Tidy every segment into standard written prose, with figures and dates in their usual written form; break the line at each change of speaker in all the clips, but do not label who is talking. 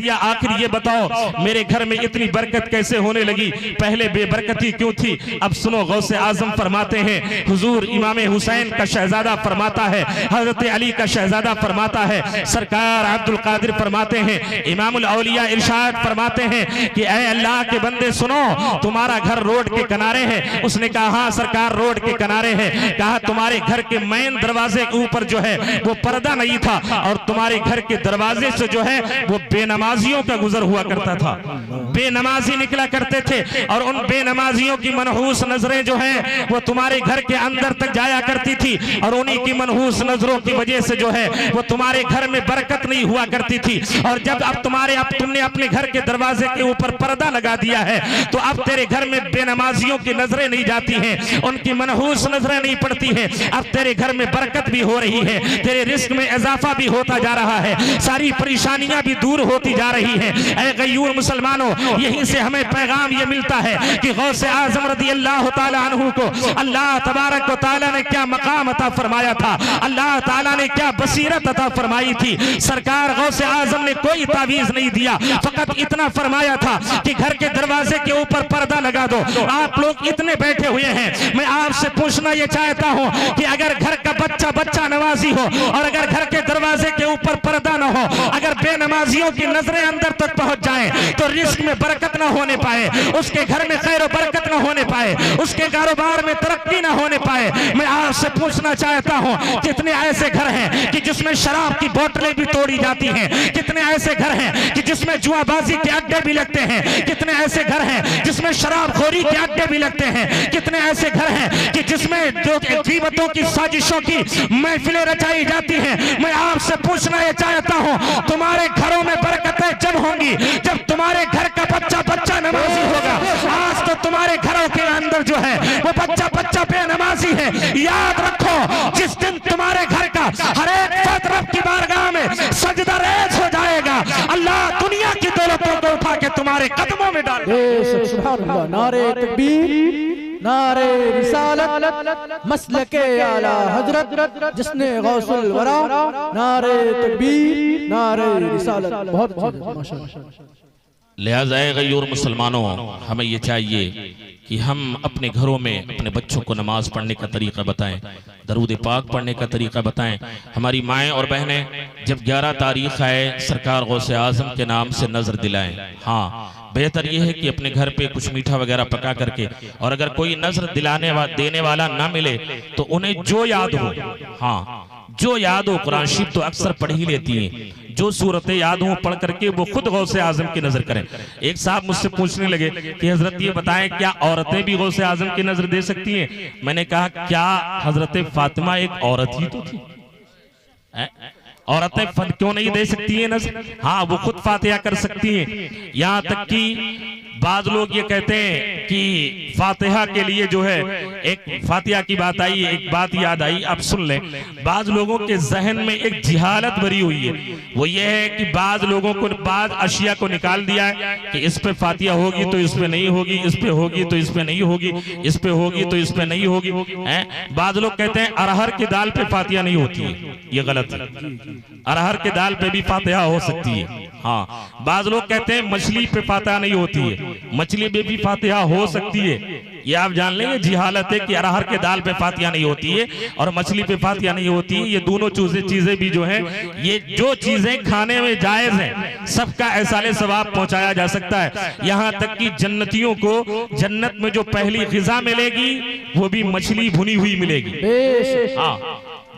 दिया, आखिर ये बताओ मेरे घर में इतनी बरकत कैसे होने लगी, पहले बेबरकती क्यों थी। अब सुनो, गौसे आजम फरमाते हैं, हुजूर इमाम हुसैन का शहजादा फरमाता है, हजरत अली का शहजादा फरमाता है, सरकार अब्दुल कादिर फरमाते हैं, इमामुल औलिया इरशाद फरमाते हैं कि ऐ अल्लाह के बंदे सुनो, तुम्हारा घर रोड के किनारे है। उसने कहा हाँ सरकार रोड के किनारे है। कहा तुम्हारे घर के मेन दरवाजे के ऊपर जो है वो पर्दा नहीं था, और तुम्हारे घर के दरवाजे से जो है वो बेनमाजियों का गुजर हुआ करता था, बेनमाजी निकला करते थे, और उन बेनमाजियों की मनहूस नजरें जो है वो तुम्हारे घर के अंदर तक जाया करती थी, और उन्हीं की मनहूस नजरों की वजह से जो है वो तुम्हारे घर में बरकत नहीं हुआ करती थी। और जब अब तुमने अपने घर के दरवाजे के ऊपर पर्दा लगा दिया है, तो अब तेरे घर में बेनमाजियों की नजरें नहीं जाती हैं, उनकी मनहूस नजरें नहीं पड़ती हैं। अब तेरे घर में बरकत भी हो रही है, तेरे रिस्क में इजाफा भी होता जा रहा है, सारी परेशानियां भी दूर होती जा रही हैं। ऐ गयूर मुसलमानों, यहीं से हमें पैगाम ये मिलता है कि गौसे आजम रज़ी अल्लाह ताला अन्हु को अल्लाह तबारक व तआला ने क्या मकाम अता फरमाया था, अल्लाह ताला ने क्या बसीरत अता फरमाई थी। सरकार गौसे आजम ने कोई तावीज नहीं दिया, फकत इतना फरमाया था कि घर के दरवाजे के ऊपर पर्दा लगा दो। आप लोग इतने बैठे हुए हैं, मैं आपसे पूछना ये चाहता हूं कि अगर घर का बच्चा नवाजी हो, और अगर घर के दरवाजे के ऊपर पर्दा न हो, अगर बेनमाजियों की नजरें अंदर तक पहुंच जाएं, तो रिस्क में बरकत न होने पाए, उसके घर में खैर बरकत न होने पाए, उसके कारोबार में तरक्की न होने पाए। मैं आपसे पूछना चाहता हूं, कितने ऐसे घर हैं कि जिसमें शराब की बोतलें भी तोड़ी जाती हैं, कितने ऐसे घर हैं कि जिसमें जुआबाजी के अड्डे भी लगते हैं, कितने ऐसे घर हैं जिसमें शराबखोरी के अड्डे भी लगते हैं, कितने ऐसे घर हैं कि जिसमें जो गीबतों की साजिशों की महफिलें रचाई जाती हैं। मैं आपसे पूछना ये चाहता हूं, तुम्हारे घरों में बरकतें जब होंगी जब तुम्हारे घर का बच्चा नमाजी होगा। आज तो तुम्हारे घरों के अंदर जो है वो बच्चा बेनमाजी है। याद रखो, जिस दिन तुम्हारे घर का हर एक फर्द रब की बारगाह में सजदा रेज़ हो जाएगा, अल्लाह दुनिया की दौलतों को उठा के तुम्हारे कदमों में डाल देगा।
सुभान अल्लाह, नारे तकबीर, नारे रिसालत, मसलके आला हजरत जिसने गौसुल वरा, नारे तकबीर, नारे रिसालत। बहुत माशाअल्लाह।
लिहाजा गयूर मुसलमानों, हमें ये चाहिए कि हम अपने घरों में अपने बच्चों को नमाज पढ़ने का तरीका बताएं, दरूद पाक पढ़ने का तरीका बताएं। हमारी माएँ और बहनें जब 11 तारीख आए, सरकार गौसे आजम के नाम से नजर दिलाएं। हाँ, बेहतर यह है कि अपने घर पे कुछ मीठा वगैरह पका करके, और अगर कोई नजर देने वाला ना मिले तो उन्हें जो याद हो, हाँ जो याद हो, कुरान शरीफ तो अक्सर पढ़ ही लेती हैं, जो सूरतें याद हो पढ़ करके वो खुद गौसे आजम की नजर करें। एक साहब मुझसे पूछने लगे कि हजरत ये बताएं क्या औरतें भी गौसे आजम की नजर दे सकती हैं? मैंने कहा क्या हजरत फातिमा एक औरत ही तो थी? औरतें क्यों नहीं दे सकती हैं नजर? हाँ, वो खुद फातिहा कर सकती हैं। यहाँ तक कि बाज लोग ये कहते हैं कि फातिहा के लिए जो है, एक फातिहा की बात आई, एक बात याद आई, आप सुन लें। बाज लोगों के जहन में एक जिहालत भरी हुई है, वो ये है कि बाज लोगों को बाज अशिया को निकाल दिया है कि इस पे फातिहा होगी तो इस पे नहीं होगी, इस पे होगी तो इस पे नहीं होगी, इस पे होगी तो इस पे नहीं होगी। बाज लोग कहते हैं अरहर की दाल पे फातिहा नहीं होती है, ये गलत है। अरहर के दाल पे भी फातिहा हो सकती है। हाँ, बाज लोग कहते हैं मछली पे फातिहा नहीं होती है, मछली पे भी फातिहा हो सकती है। ये आप जान लेंगे जिहालत है कि अरहर के दाल पे फातिहा नहीं होती है और मछली पे फातिहा नहीं होती है। ये दोनों चीजें भी जो है, ये जो चीजें खाने में जायज हैं, सबका एहसाले सवाब पहुंचाया जा सकता है। यहाँ तक कि जन्नतियों को जन्नत में जो पहली ग़िज़ा मिलेगी वो भी मछली भुनी हुई मिलेगी। हाँ,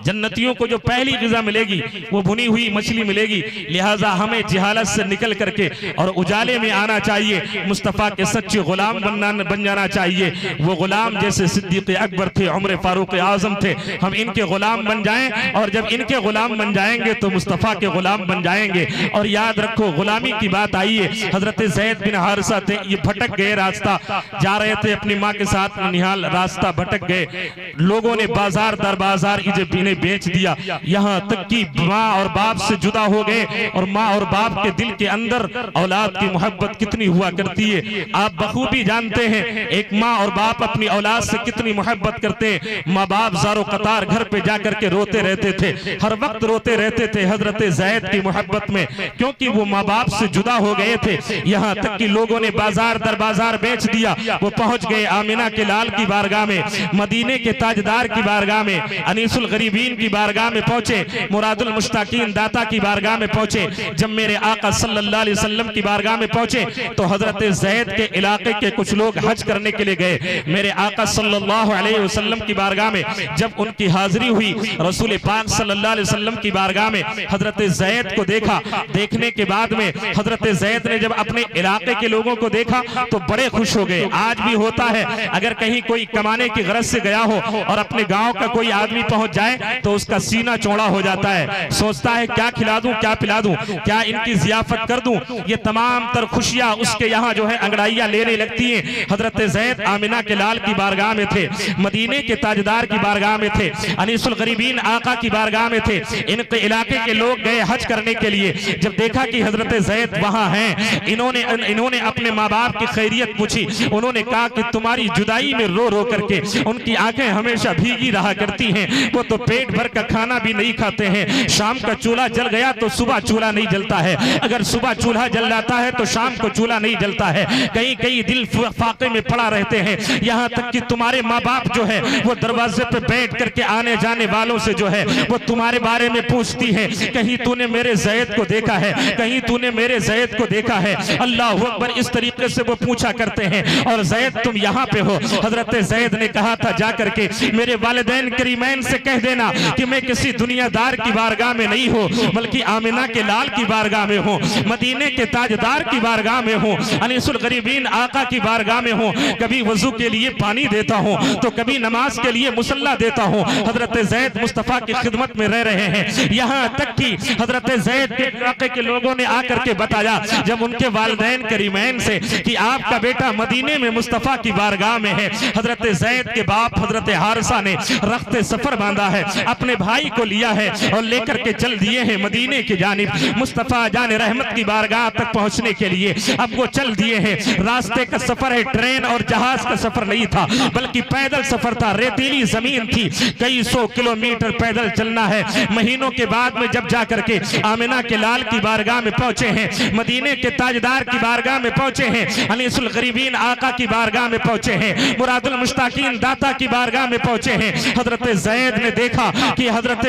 जन्नतियों को जो पहली ग़िज़ा मिलेगी वो भुनी हुई मछली मिलेगी। लिहाजा हमें जिहालत से निकल करके और उजाले में आना चाहिए, मुस्तफ़ा के सच्चे गुलाम बन जाना चाहिए। वो गुलाम जैसे सिद्दीक़ अकबर थे, उमर फारूक आज़म थे, हम इनके गुलाम बन जाएं, और जब इनके गुलाम बन जाएंगे तो मुस्तफ़ा के गुलाम बन जाएंगे। और याद रखो, गुलामी की बात आई है, हजरत ज़ैद बिन हारिसा थे, ये भटक गए, रास्ता जा रहे थे अपनी माँ के साथ निहाल, रास्ता भटक गए। लोगों ने बाजार दर बाजार इजे पीने लिए बेच दिया। यहाँ तक कि माँ और बाप से जुदा हो गए, और माँ और बाप के दिल के अंदर औलाद की मोहब्बत कितनी हुआ करती है आप बखूबी जानते हैं। एक माँ और बाप अपनी औलाद से कितनी मोहब्बत करते हैं। माँ बाप ज़ारो कतार घर पे जाकर के रोते रहते थे, हर वक्त रोते रहते थे हजरत ज़ैद की मोहब्बत में, क्योंकि वो माँ बाप से जुदा हो गए थे। यहाँ तक कि लोगों ने बाजार दर बाजार बेच दिया। वो पहुंच गए आमिना के लाल की बारगाह में, मदीने के ताजदार की बारगाह में, अनीसुल गरीबीन की बारगाह में पहुंचे, मुरादुल मुश्ताकीन दाता की बारगाह में पहुंचे। जब मेरे आका सल्लल्लाहु अलैहि वसल्लम की बारगाह में पहुंचे तो हजरत ज़ैद के इलाके के कुछ लोग हज करने के लिए गए। मेरे आका सल्लल्लाहु अलैहि वसल्लम की बारगाह में जब उनकी हाजिरी हुई, रसूल पाक सल्लल्लाहु अलैहि वसल्लम की बारगाह में हजरत ज़ैद को देखा। देखने के बाद में हजरत ज़ैद ने जब अपने इलाके के लोगों को देखा तो बड़े खुश हो गए। आज भी होता है, अगर कहीं कोई कमाने की गरज से गया हो और अपने गांव का कोई आदमी पहुंच जाए तो उसका सीना चौड़ा हो जाता है, सोचता है क्या खिला दूं, क्या पिला दूं, क्या इनकी जियाफत कर दूं। ये तमाम तर खुशियां उसके यहाँ जो है अंगड़ाइयां लेने लगती हैं। हजरत ज़ैद आमिना के लाल की बारगाह में थे, मदीने के ताजदार की बारगाह में थे, अनीसुल गरीबीन आका की बारगाह में थे। इनके इलाके के लोग गए हज करने के लिए। जब देखा कि हजरत ज़ैद वहां हैं, इन्होंने अपने माँ बाप की खैरियत पूछी। उन्होंने कहा कि तुम्हारी जुदाई में रो रो करके उनकी आंखें हमेशा भीगी रहा करती हैं, वो तो पेट भर का खाना भी नहीं खाते हैं। शाम का चूल्हा जल गया तो सुबह चूल्हा नहीं जलता है, अगर सुबह चूल्हा जल जाता है तो शाम को चूल्हा नहीं जलता है। कई कई दिल फाके में पड़ा रहते हैं। यहाँ तक कि तुम्हारे माँ बाप जो है वो दरवाजे पे बैठ करके आने जाने वालों से जो है वो तुम्हारे बारे में पूछती है, कहीं तूने मेरे ज़ैद को देखा है, कहीं तूने मेरे ज़ैद को देखा है। अल्लाह अकबर, इस तरीके से वो पूछा करते हैं। और ज़ैद तुम यहाँ पे हो। हजरत ज़ैद ने कहा था जा करके मेरे वालिदैन करीमैन से कह देना कि मैं किसी दुनियादार की बारगाह में नहीं हूँ, बल्कि आमिना के लाल की बारगाह में हूँ, मदीने के ताजदार की बारगाह में हूँ, अनीसुल गरीबीन आका की बारगाह में हूँ। कभी वजू के लिए पानी देता हूँ तो कभी नमाज के लिए मुसल्ला देता हूँ। हजरत ज़ैद मुस्तफ़ा की खिदमत में रह रहे हैं। यहाँ तक कि हजरत ज़ैद के इलाके के लोगों ने आकर के बताया जब उनके वालिदैन करीमैन से कि आपका बेटा मदीने में मुस्तफ़ा की बारगाह में है। हजरत ज़ैद के बाप हजरत हारिसा ने रख्ते सफर बांधा है, अपने भाई को लिया है और लेकर के चल दिए हैं मदीने की जानिब, मुस्तफ़ा जान रहमत की बारगाह तक पहुंचने के लिए। अब वो चल दिए हैं। रास्ते का सफर है, ट्रेन और जहाज का सफर नहीं था, बल्कि पैदल सफर था। रेतीली जमीन थी, कई 100 किलोमीटर पैदल चलना है। महीनों के बाद में जब जाकर के आमिना के लाल की बारगाह में पहुंचे हैं, मदीने के ताजदार की बारगाह में पहुंचे हैं, अनीसुल गरीबीन आका की बारगाह में पहुंचे हैं, मुरादुल मुश्ताकीन दाता की बारगाह में पहुंचे हैं। हजरत ज़ैद ने देखा कि हजरत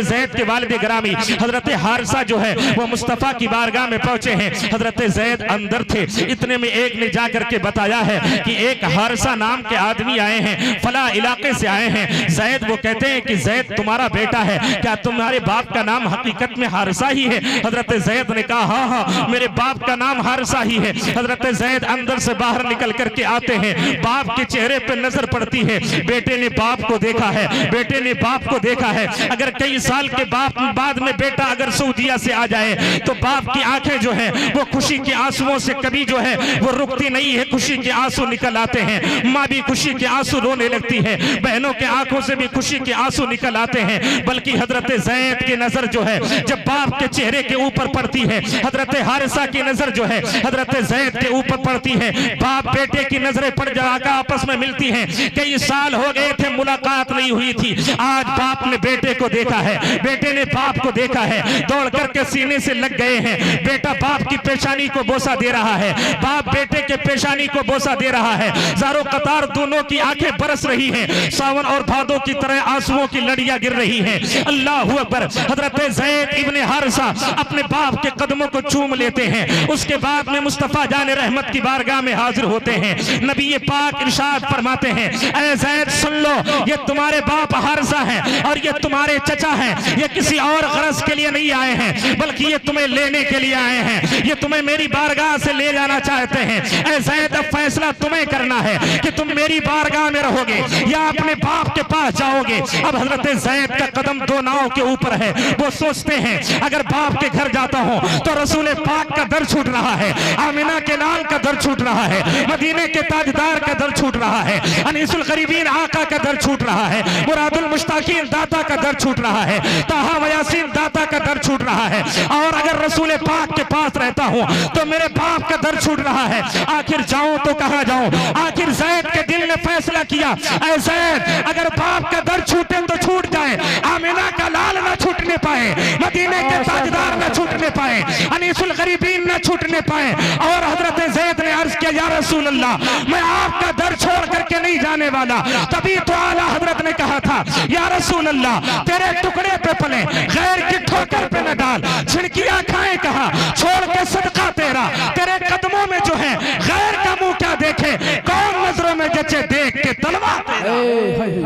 ज़ैद के वालिद गिरामी हजरत हारिसा जो है वो मुस्तफ़ा की बारगाह में पहुंचे हैं। हजरत ज़ैद अंदर थे। इतने में एक ने जाकर के बताया है कि एक हारिसा नाम के आदमी आए हैं, फला इलाके से आए हैं। ज़ैद वो कहते हैं कि ज़ैद तुम्हारा बेटा है, क्या तुम्हारे बाप का नाम हकीकत में हारिसा ही है? हजरत ज़ैद ने कहा हाँ हाँ मेरे बाप का नाम हारिसा ही है। हजरत ज़ैद अंदर से बाहर निकल करके आते हैं। बाप के चेहरे पे नजर पड़ती है, बेटे ने बाप को देखा है, बेटे ने बाप को देखा है। अगर कई साल के बाद में बेटा अगर सऊदीया से आ जाए तो बाप की आंखें जो है वो खुशी के आंसुओं से कभी जो है वो रुकती नहीं है, खुशी के आंसू निकल आते हैं। माँ भी खुशी के आंसू रोने लगती है, बहनों के आंखों से भी खुशी के आंसू निकल आते हैं। बल्कि हजरत ज़ैद की नजर जो है जब बाप के चेहरे के ऊपर पड़ती है, हजरत हारिसा की नजर जो है हजरत ज़ैद के ऊपर पड़ती है, बाप बेटे की नजरें पड़ जाकर आपस में मिलती हैं। कई साल हो गए थे मुलाकात नहीं हुई थी, आज बाप ने बेटे को देखा है, बेटे ने बाप को देखा है, दौड़ करके सीने से लग गए हैं। बेटा बाप की पेशानी को बोसा दे रहा है, बाप बेटे के पेशानी को बोसा दे रहा है। ज़ारो कतार दोनों की आंखें बरस रही हैं, सावन और भादों की तरह आंसुओं की लड़ियां गिर रही हैं। अल्लाह अकबर। हजरत ज़ैद इब्ने हारिसा अपने बाप के कदमों को चूम लेते हैं। उसके बाद में मुस्तफ़ा जान रहमत की बारगाह में हाजिर होते हैं। नबी पाक इरशाद फरमाते हैं, ऐ ज़ैद सुन लो, ये तुम्हारे बाप हारिसा हैं और ये तुम्हारे चचा हैं। ये किसी और गरज के लिए नहीं आए हैं, बल्कि ये तुम्हें लेने के लिए आए हैं। ये तुम्हें मेरी बारगाह से ले जाना चाहते हैं। ऐ ज़ैद अब फैसला तुम्हें करना है कि तुम मेरी बारगाह में रहोगे या अपने बाप के पास जाओगे। अब हजरत ज़ैद का कदम दो नाव के ऊपर है। वो सोचते हैं अगर बाप के घर जाता हूं तो रसूल पाक का दर छूट रहा है, आमिना के लाल का दर छूट रहा है, मदीने के ताजदार का दर छूट रहा है, अनीसुल गरीबीन आका का दर छूट रहा है, मुरादुल मुश्ताकीन दाता का दर छूट रहा है, ताहा व यासीन दाता का दर छूट रहा है, और अगर रसूल पाक के पास रहता हूँ तो मेरे बाप का दर छूट रहा है। आखिर जाऊं तो कहां जाऊं? आखिर ज़ैद के दिल ने फैसला किया, ऐ ज़ैद अगर बाप का दर छूटे तो छूट जाए, आमिना का लाल ना छूटने पाए, मदीने के ताजदार ना छूटने पाए, अनीसुल गरीबीन ना छूटने पाए। और हजरत ज़ैद ने अर्ज किया, या रसूल अल्लाह, मैं आपका दर छोड़ करके नहीं जाने वाला। तभी तो आला हजरत ने कहा था, या रसूल अल्लाह, तेरे टुकड़े पे पले, गैर की ठोकर पे न डाल, झिड़कियां खाए कहा, छोड़ के सदका तेरा, तेरे कदमों में जो है गैर का मुंह क्या देखे, कौन नजरों में जचे देख के तलवा तेरा।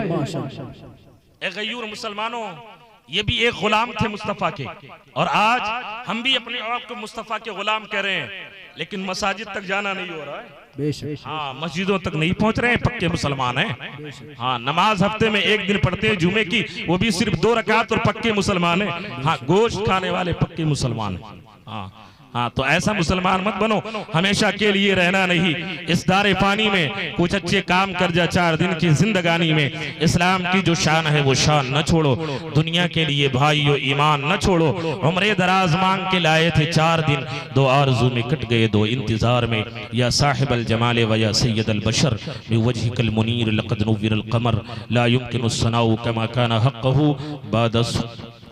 माशाअल्लाह।
ए गयूर मुसलमानों, ये भी एक गुलाम थे मुस्तफा के, और आज हम भी अपने आप को मुस्तफा के गुलाम कह रहे हैं, लेकिन मसाजिद तक जाना नहीं हो रहा है।
बेशक।
हाँ, मस्जिदों तक नहीं पहुंच रहे हैं, पक्के मुसलमान हैं। हाँ, नमाज हफ्ते में एक दिन पढ़ते हैं जुमे की, वो भी सिर्फ 2 रकात, और पक्के मुसलमान हैं। हाँ, गोश्त खाने वाले पक्के मुसलमान हैं। हाँ हाँ, तो ऐसा मुसलमान मत बनो, हमेशा के लिए रहना नहीं। इस दारे पानी में कुछ अच्छे काम कर जा, 4 दिन की जिंदगानी में इस्लाम की जो शान है वो शान न छोड़ो। दुनिया के लिए भाइयों ईमान न छोड़ो। उम्रे दराज मांग के लाए थे 4 दिन, 2 आरज़ू में कट गए 2 इंतजार में। या साहिबल जमाल व या सैयदल बशर बिवजहिकल मुनीर लक़द नुव्विरल क़मर ला युमकिनु सनाउ कमा काना हक़्क़हु बाद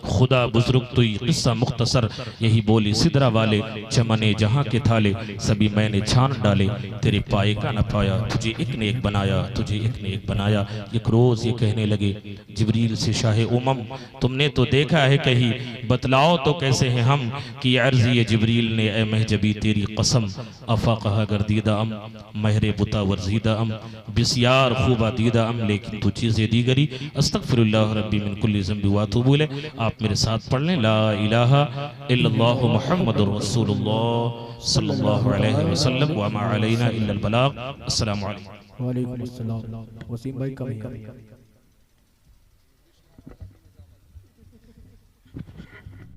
खुदा बुजुर्ग तुई किस्सा मुख्तसर। यही बोली सिदरा वाले, चमने जहाँ के थाले, सभी मैंने छान डाले, तेरे पाए का न पाया, तुझे एक ने एक बनाया, तुझे एक ने एक बनाया। एक रोज़ ये कहने लगे जिब्रील से, शाहे उमम तुमने तो देखा है कहीं, बतलाओ तो कैसे हैं हम। कि अर्ज़ ये जिब्रील ने, ए महजबी तेरी कसम, अफ़ा कहा गर्दीदा अम, महरे बुता वर्जीदा अम, बिस्यार खूबा दीदा अम, लेकिन तू चीज़ें दीगरी। अस्तग़फिरुल्लाह रब्बी मिन कुल्लि ज़ंबि व अतूबु इलैह। आप मेरे साथ पढ़ लें, ला इलाहा इल्लल्लाहु मुहम्मदुर रसूलुल्लाह सल्लल्लाहु अलैहि वसल्लम व मा अलैना इल्लल बलाग। अस्सलामु अलैकुम।
वालेकुम अस्सलाम। वसीम भाई का भैया।